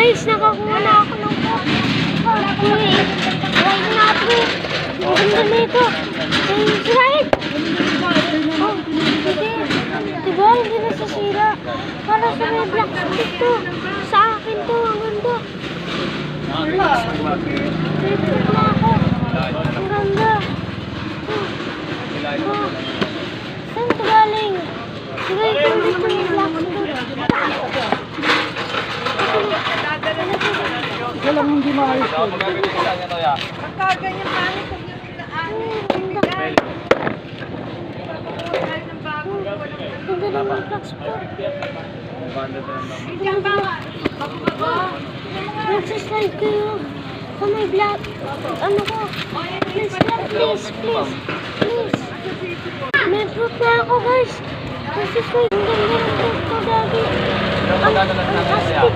guys, nakakuha na ako ng cup. Ride natin. Ang ganda nito. Change ride. Oh, hindi. Diba, hindi nasasira. Para sa may black stick to. Sa akin to, ang ganda. Dito na ako. Ang ganda. Oh. Saan ito galing? Sigay ko dito yung black stick. Ikaw lang hindi maayos ko. Pagkaganyan paano kung yung ibigay. Ganda naman yung black stick. Diyan ba? Nagsaslide kayo sa may black. Ano ko? Please, please, please. Please. May fruit na ako, guys. Nagsaslide. Ang ganda ng fruit ko, Daddy. Ang astig.